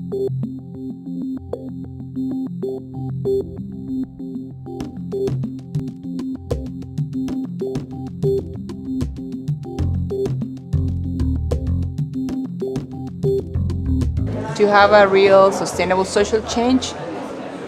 To have a real sustainable social change,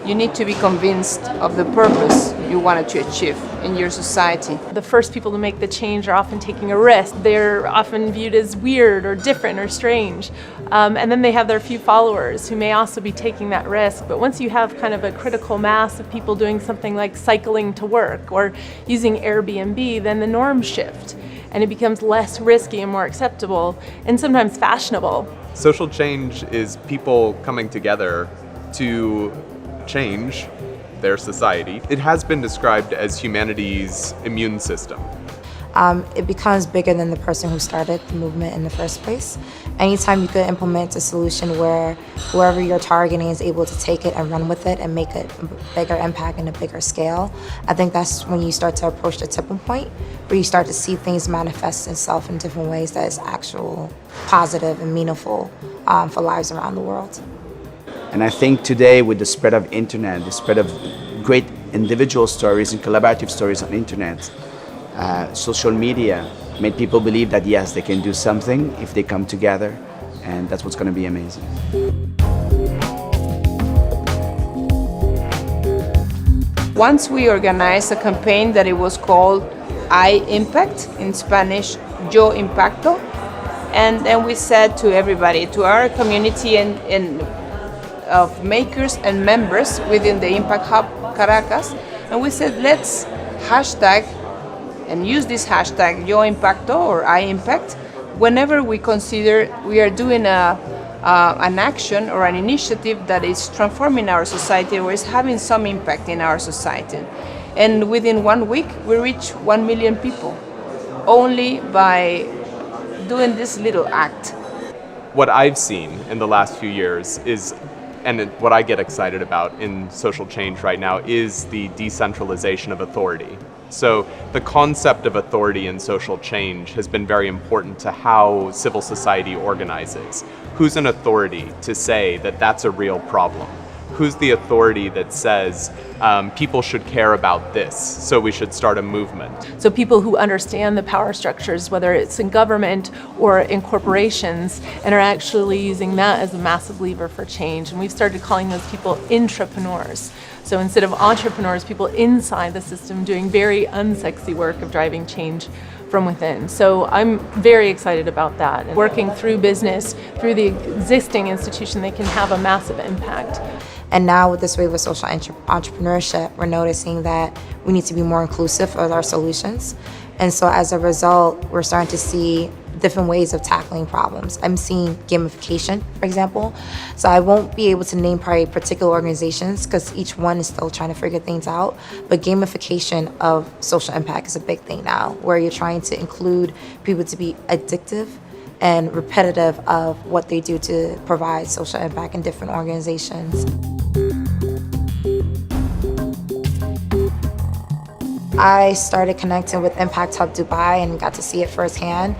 you need to be convinced of the purpose you wanted to achieve in your society. The first people to make the change are often taking a risk. They're often viewed as weird or different or strange. And then they have their few followers who may also be taking that risk. But once you have kind of a critical mass of people doing something like cycling to work or using Airbnb, then the norms shift and it becomes less risky and more acceptable and sometimes fashionable. Social change is people coming together to change their society. It has been described as humanity's immune system. It becomes bigger than the person who started the movement in the first place. Anytime you could implement a solution where whoever you're targeting is able to take it and run with it and make a bigger impact in a bigger scale, I think that's when you start to approach the tipping point where you start to see things manifest itself in different ways that is actual, positive, and meaningful for lives around the world. And I think today, with the spread of internet, the spread of great individual stories and collaborative stories on internet, social media made people believe that yes, they can do something if they come together, and that's what's going to be amazing. Once we organized a campaign that it was called I Impact, in Spanish, Yo Impacto, and then we said to everybody, to our community and of makers and members within the Impact Hub Caracas, and we said let's hashtag and use this hashtag Yo Impacto or I Impact whenever we consider we are doing an action or an initiative that is transforming our society or is having some impact in our society. And within 1 week we reach 1 million people only by doing this little act. What I've seen in the last few years is, and what I get excited about in social change right now, is the decentralization of authority. So the concept of authority in social change has been very important to how civil society organizes. Who's an authority to say that that's a real problem? Who's the authority that says people should care about this, so we should start a movement? So people who understand the power structures, whether it's in government or in corporations, and are actually using that as a massive lever for change. And we've started calling those people intrapreneurs. So instead of entrepreneurs, people inside the system doing very unsexy work of driving change from within. So I'm very excited about that. And working through business, through the existing institution, they can have a massive impact. And now with this wave of social entrepreneurship, we're noticing that we need to be more inclusive of our solutions. And so as a result, we're starting to see different ways of tackling problems. I'm seeing gamification, for example. So I won't be able to name probably particular organizations because each one is still trying to figure things out. But gamification of social impact is a big thing now, where you're trying to include people to be addictive and repetitive of what they do to provide social impact in different organizations. I started connecting with Impact Hub Dubai and got to see it firsthand.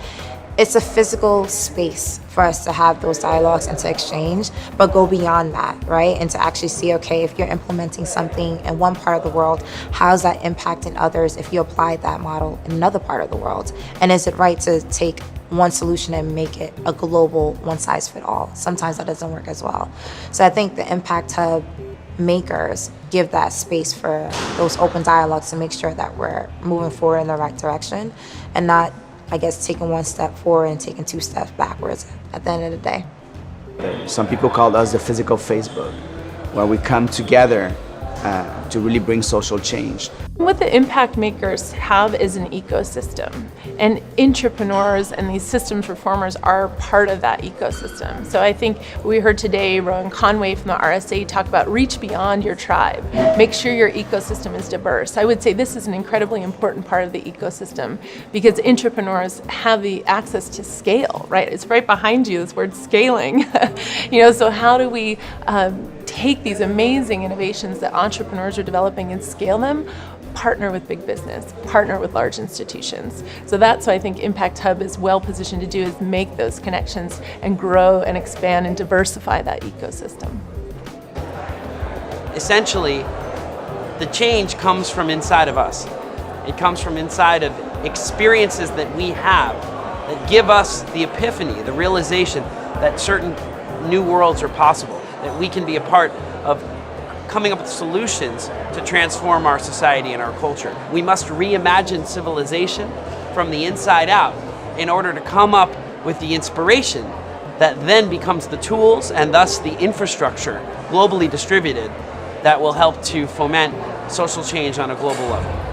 It's a physical space for us to have those dialogues and to exchange, but go beyond that, right? And to actually see, okay, if you're implementing something in one part of the world, how's that impacting others if you apply that model in another part of the world? And is it right to take one solution and make it a global one-size-fits-all? Sometimes that doesn't work as well. So I think the Impact Hub makers give that space for those open dialogues to make sure that we're moving forward in the right direction and not, I guess, taking one step forward and taking 2 steps backwards at the end of the day. Some people call us the physical Facebook, where we come together to really bring social change. What the impact makers have is an ecosystem, and entrepreneurs and these systems reformers are part of that ecosystem. So I think we heard today Rowan Conway from the RSA talk about reach beyond your tribe. Make sure your ecosystem is diverse. I would say this is an incredibly important part of the ecosystem because entrepreneurs have the access to scale, right? It's right behind you, this word scaling. So how do we take these amazing innovations that entrepreneurs are developing and scale them? partner with big business, partner with large institutions. So that's what I think Impact Hub is well positioned to do, is make those connections and grow and expand and diversify that ecosystem. Essentially, the change comes from inside of us. It comes from inside of experiences that we have that give us the epiphany, the realization that certain new worlds are possible, that we can be a part of coming up with solutions to transform our society and our culture. We must reimagine civilization from the inside out in order to come up with the inspiration that then becomes the tools and thus the infrastructure globally distributed that will help to foment social change on a global level.